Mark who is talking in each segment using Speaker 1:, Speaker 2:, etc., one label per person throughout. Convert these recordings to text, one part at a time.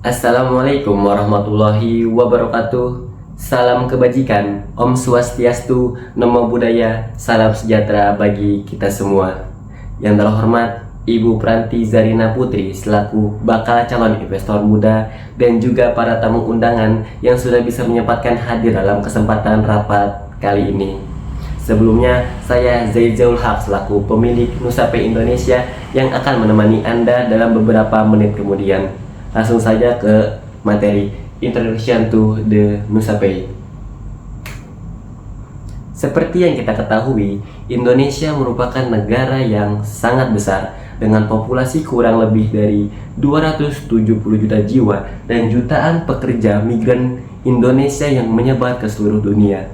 Speaker 1: Assalamualaikum warahmatullahi wabarakatuh. Salam kebajikan, Om Swastiastu, Namo Buddhaya, salam sejahtera bagi kita semua. Yang terhormat Ibu Pranti Zarina Putri selaku bakal calon investor muda dan juga para tamu undangan yang sudah bisa menyempatkan hadir dalam kesempatan rapat kali ini. Sebelumnya, saya Zaizaul Haq selaku pemilik Nusapay Indonesia yang akan menemani Anda dalam beberapa menit kemudian. Langsung saja ke materi Introduction to the Nusapay. Seperti yang kita ketahui, Indonesia merupakan negara yang sangat besar dengan populasi kurang lebih dari 270 juta jiwa dan jutaan pekerja migran Indonesia yang menyebar ke seluruh dunia.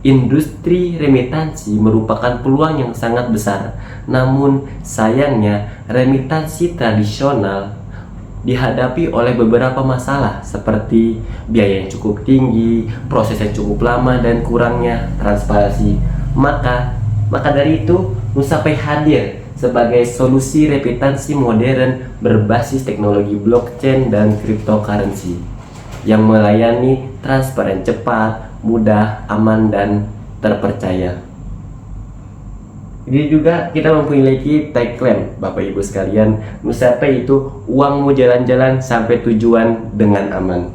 Speaker 1: Industri remitansi merupakan peluang yang sangat besar, namun sayangnya remitansi tradisional dihadapi oleh beberapa masalah seperti biaya yang cukup tinggi, proses yang cukup lama, dan kurangnya transparansi. Maka dari itu Nusapay hadir sebagai solusi remitansi modern berbasis teknologi blockchain dan cryptocurrency yang melayani transparan, cepat, mudah, aman, dan terpercaya. Jadi juga kita memiliki tagline Bapak Ibu sekalian, Nusapay itu uangmu jalan-jalan sampai tujuan dengan aman.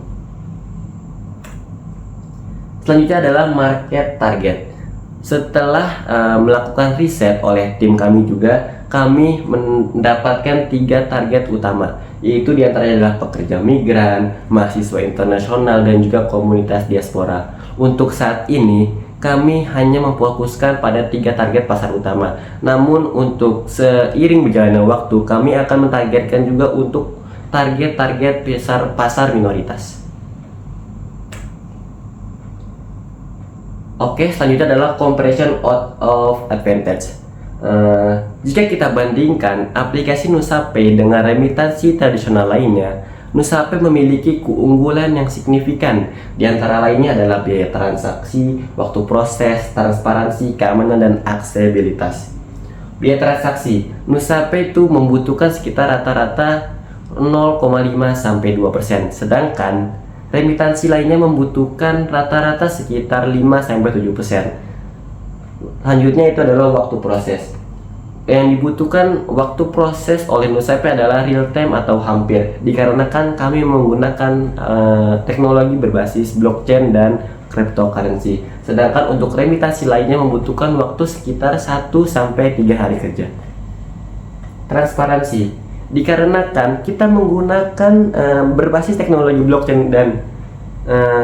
Speaker 1: Selanjutnya adalah market target. Setelah melakukan riset oleh tim kami juga, kami mendapatkan 3 target utama, yaitu diantaranya adalah pekerja migran, mahasiswa internasional, dan juga komunitas diaspora. Untuk saat ini kami hanya memfokuskan pada 3 target pasar utama. Namun untuk seiring berjalannya waktu, kami akan mentargetkan juga untuk target-target pasar minoritas. Oke, selanjutnya adalah comparison out of advantage. Jika kita bandingkan aplikasi Nusapay dengan remitansi tradisional lainnya, Nusapay memiliki keunggulan yang signifikan. Di antara lainnya adalah biaya transaksi, waktu proses, transparansi, keamanan, dan aksesibilitas. Biaya transaksi, Nusapay itu membutuhkan sekitar rata-rata 0,5 sampai 2%, sedangkan remitansi lainnya membutuhkan rata-rata sekitar 5 sampai 7%. Selanjutnya itu adalah waktu proses. Yang dibutuhkan waktu proses oleh Nusapay adalah real time atau hampir, dikarenakan kami menggunakan teknologi berbasis blockchain dan cryptocurrency. Sedangkan untuk remitansi lainnya membutuhkan waktu sekitar 1 sampai 3 hari kerja. Transparansi, dikarenakan kita menggunakan berbasis teknologi blockchain dan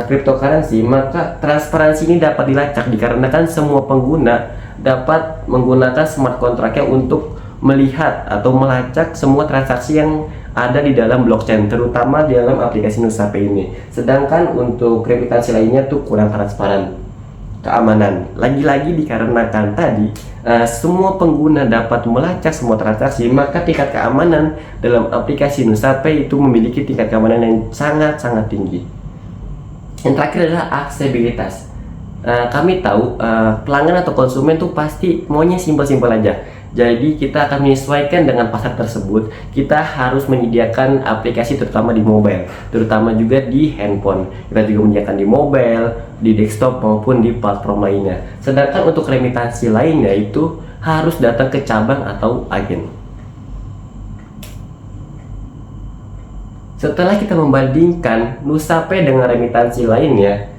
Speaker 1: cryptocurrency, maka transparansi ini dapat dilacak dikarenakan semua pengguna dapat menggunakan smart contract untuk melihat atau melacak semua transaksi yang ada di dalam blockchain, terutama di dalam aplikasi Nusapay ini. Sedangkan untuk remitansi lainnya tuh kurang transparan. Keamanan, lagi-lagi dikarenakan tadi semua pengguna dapat melacak semua transaksi, maka tingkat keamanan dalam aplikasi Nusapay itu memiliki tingkat keamanan yang sangat-sangat tinggi. Yang terakhir adalah aksesibilitas. Kami tahu pelanggan atau konsumen tuh pasti maunya simpel-simpel aja. Jadi kita akan menyesuaikan dengan pasar tersebut. Kita harus menyediakan aplikasi terutama di mobile, terutama juga di handphone. Kita juga menyediakan di mobile, di desktop maupun di platform lainnya. Sedangkan untuk remitansi lainnya itu harus datang ke cabang atau agen. Setelah kita membandingkan Nusapay dengan remitansi lainnya,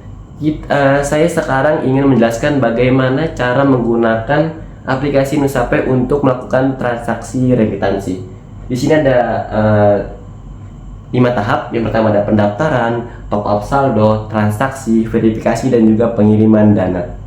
Speaker 1: saya sekarang ingin menjelaskan bagaimana cara menggunakan aplikasi Nusapay untuk melakukan transaksi remitansi. Di sini ada 5 tahap. Yang pertama ada pendaftaran, top up saldo, transaksi, verifikasi, dan juga pengiriman dana.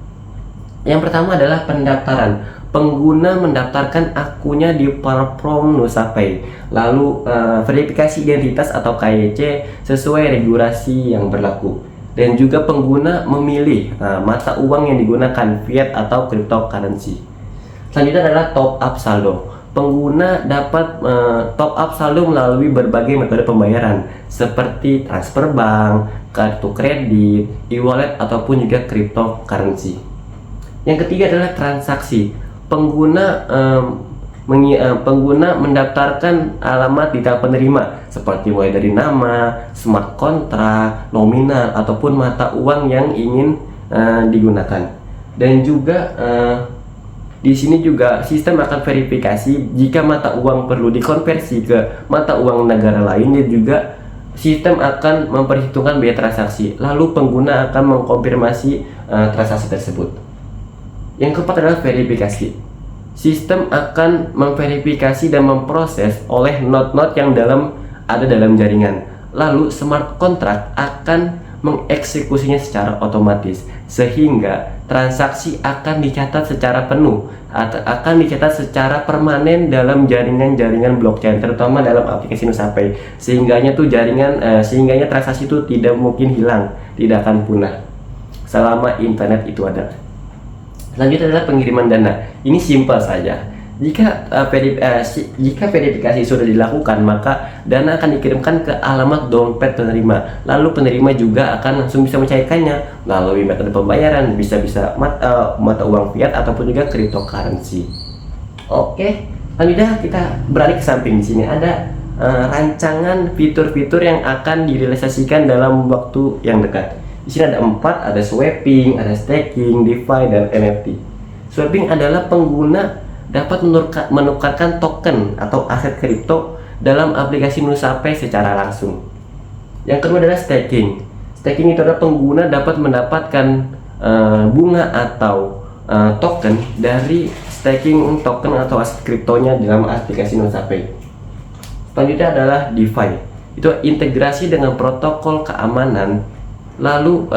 Speaker 1: Yang pertama adalah pendaftaran. Pengguna mendaftarkan akunnya di platform Nusapay, lalu verifikasi identitas atau KYC sesuai regulasi yang berlaku, dan juga pengguna memilih mata uang yang digunakan, fiat atau cryptocurrency. Selanjutnya adalah top up saldo. Pengguna dapat top up saldo melalui berbagai metode pembayaran seperti transfer bank, kartu kredit, e-wallet, ataupun juga cryptocurrency. Yang ketiga adalah transaksi. Pengguna mendaftarkan alamat di tahap penerima seperti mulai dari nama, smart contract, nominal ataupun mata uang yang ingin digunakan. Dan juga di sini juga sistem akan verifikasi jika mata uang perlu dikonversi ke mata uang negara lain, dan juga sistem akan memperhitungkan biaya transaksi. Lalu pengguna akan mengkonfirmasi transaksi tersebut. Yang keempat adalah verifikasi. Sistem akan memverifikasi dan memproses oleh node-node yang ada dalam jaringan. Lalu smart contract akan mengeksekusinya secara otomatis, sehingga transaksi akan dicatat secara penuh atau akan dicatat secara permanen dalam jaringan-jaringan blockchain, terutama dalam aplikasi Nusapay, sehingganya transaksi itu tidak mungkin hilang, tidak akan punah selama internet itu ada. Selanjutnya adalah pengiriman dana. Ini simpel saja. Jika verifikasi sudah dilakukan, maka dana akan dikirimkan ke alamat dompet penerima. Lalu penerima juga akan langsung bisa mencairkannya melalui metode pembayaran, bisa mata uang fiat ataupun juga cryptocurrency. Oke, selanjutnya kita beralih ke samping. Di sini ada rancangan fitur-fitur yang akan direalisasikan dalam waktu yang dekat. Di sini ada 4, ada swapping, ada staking, DeFi, dan NFT. Swapping adalah pengguna dapat menukarkan token atau aset kripto dalam aplikasi Nusapay secara langsung. Yang kedua adalah staking. Staking itu adalah pengguna dapat mendapatkan bunga atau token dari staking token atau aset kriptonya dalam aplikasi Nusapay. Selanjutnya adalah DeFi. Itu integrasi dengan protokol keamanan. Lalu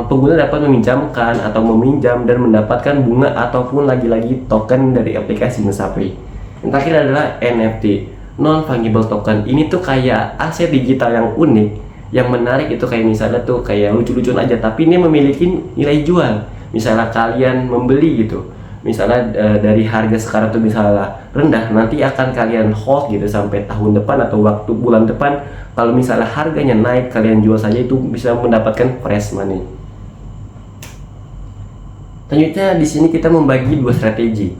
Speaker 1: pengguna dapat meminjamkan atau meminjam dan mendapatkan bunga ataupun lagi-lagi token dari aplikasi Nusapay. Yang terakhir adalah NFT, non fungible token. Ini tuh kayak aset digital yang unik, yang menarik. Itu kayak misalnya tuh kayak lucu-lucuan aja, tapi ini memiliki nilai jual. Misalnya kalian membeli gitu, misalnya dari harga sekarang tuh misalnya rendah, nanti akan kalian hold gitu sampai tahun depan atau waktu bulan depan. Kalau misalnya harganya naik, kalian jual saja, itu bisa mendapatkan fresh money. Selanjutnya di sini kita membagi dua strategi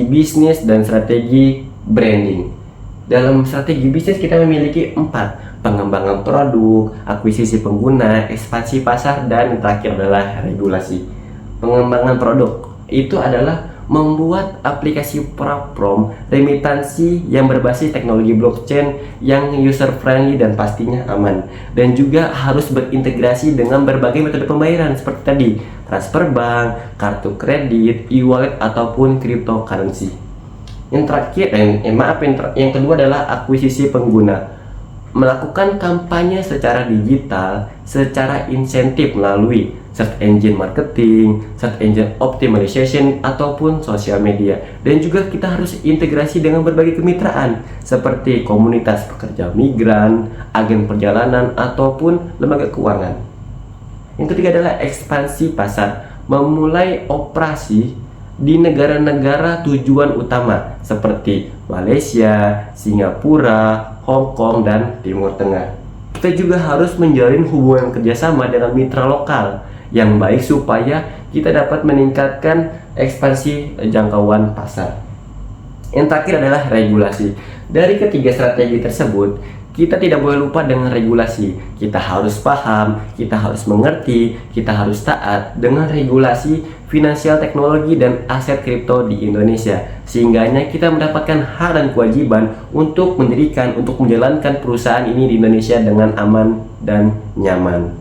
Speaker 1: bisnis dan strategi branding. Dalam strategi bisnis kita memiliki 4: pengembangan produk, akuisisi pengguna, ekspansi pasar, dan yang terakhir adalah regulasi. Pengembangan produk itu adalah membuat aplikasi platform remitansi yang berbasis teknologi blockchain yang user friendly dan pastinya aman, dan juga harus berintegrasi dengan berbagai metode pembayaran seperti tadi, transfer bank, kartu kredit, e-wallet ataupun cryptocurrency. Yang terakhir, yang kedua adalah akuisisi pengguna. Melakukan kampanye secara digital, secara insentif melalui search engine marketing, search engine optimization, ataupun sosial media. Dan juga kita harus integrasi dengan berbagai kemitraan seperti komunitas pekerja migran, agen perjalanan, ataupun lembaga keuangan. Yang ketiga adalah ekspansi pasar, memulai operasi di negara-negara tujuan utama seperti Malaysia, Singapura, Hong Kong, dan Timur Tengah. Kita juga harus menjalin hubungan kerjasama dengan mitra lokal yang baik supaya kita dapat meningkatkan ekspansi jangkauan pasar. Yang terakhir adalah regulasi. Dari ketiga strategi tersebut, kita tidak boleh lupa dengan regulasi. Kita harus paham, kita harus mengerti, kita harus taat dengan regulasi finansial teknologi dan aset kripto di Indonesia, sehingganya kita mendapatkan hak dan kewajiban untuk menjalankan perusahaan ini di Indonesia dengan aman dan nyaman.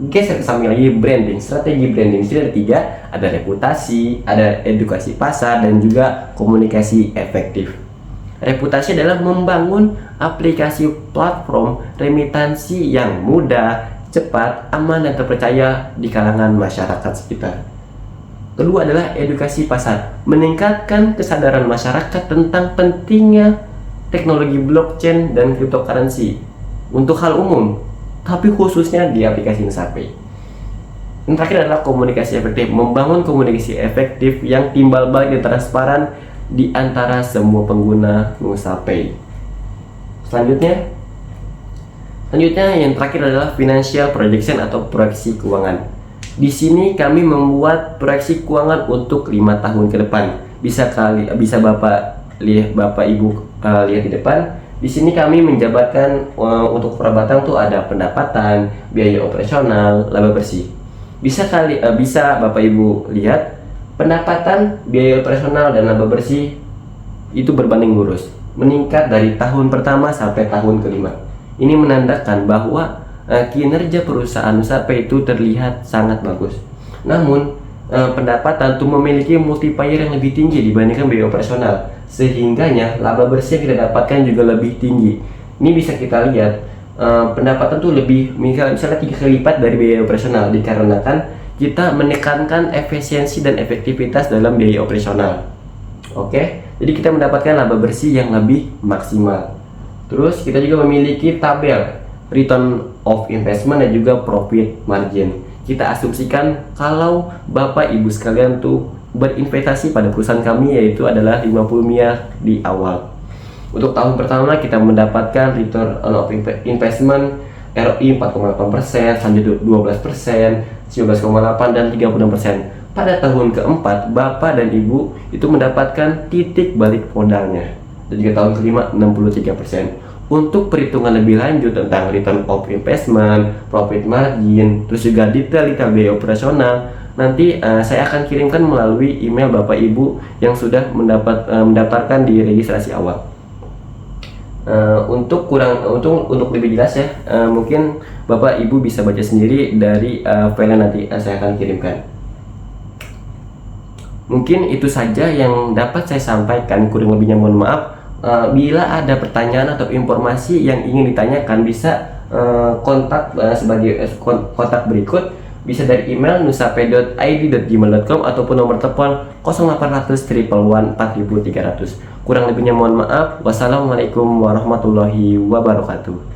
Speaker 1: Geser ke samping lagi, branding. Strategi branding itu ada 3, ada reputasi, ada edukasi pasar, dan juga komunikasi efektif. Reputasi adalah membangun aplikasi platform remitansi yang mudah, cepat, aman, dan terpercaya di kalangan masyarakat sekitar. Kedua adalah edukasi pasar, meningkatkan kesadaran masyarakat tentang pentingnya teknologi blockchain dan cryptocurrency untuk hal umum, tapi khususnya di aplikasi Nusapay. Yang terakhir adalah komunikasi efektif, membangun komunikasi efektif yang timbal balik dan transparan di antara semua pengguna Nusapay. Selanjutnya yang terakhir adalah financial projection atau proyeksi keuangan. Di sini kami membuat proyeksi keuangan untuk 5 tahun ke depan. Bisa Bapak Ibu lihat di depan. Di sini kami menjabarkan untuk perabatan tuh ada pendapatan, biaya operasional, laba bersih. Bisa Bapak Ibu lihat pendapatan, biaya operasional dan laba bersih itu berbanding lurus, meningkat dari tahun pertama sampai tahun kelima. Ini menandakan bahwa kinerja perusahaan Nusape itu terlihat sangat bagus. Namun pendapatan tuh memiliki multiplier yang lebih tinggi dibandingkan biaya operasional, sehingganya laba bersih yang kita dapatkan juga lebih tinggi. Ini bisa kita lihat pendapatan tuh lebih misalnya 3 kali lipat dari biaya operasional, dikarenakan kita menekankan efisiensi dan efektivitas dalam biaya operasional. Oke, jadi kita mendapatkan laba bersih yang lebih maksimal. Terus kita juga memiliki tabel return of investment dan juga profit margin. Kita asumsikan kalau Bapak Ibu sekalian tuh berinvestasi pada perusahaan kami, yaitu adalah 50 miliar di awal. Untuk tahun pertama kita mendapatkan return of investment ROI 4,8%, selanjutnya 12%, 19,8% dan 36%. Pada tahun keempat, Bapak dan Ibu itu mendapatkan titik balik modalnya. Dan juga tahun kelima 63%. Untuk perhitungan lebih lanjut tentang return of investment, profit margin, terus juga detail biaya operasional, nanti saya akan kirimkan melalui email Bapak Ibu yang sudah mendaftarkan di registrasi awal. Untuk lebih jelas ya, mungkin Bapak Ibu bisa baca sendiri dari file yang nanti saya akan kirimkan. Mungkin itu saja yang dapat saya sampaikan, kurang lebihnya mohon maaf. Bila ada pertanyaan atau informasi yang ingin ditanyakan, bisa kontak sebagai kontak berikut, bisa dari email nusape.id.gmail.com ataupun nomor telepon 0800 111 4300. Kurang lebihnya mohon maaf. Wassalamualaikum warahmatullahi wabarakatuh.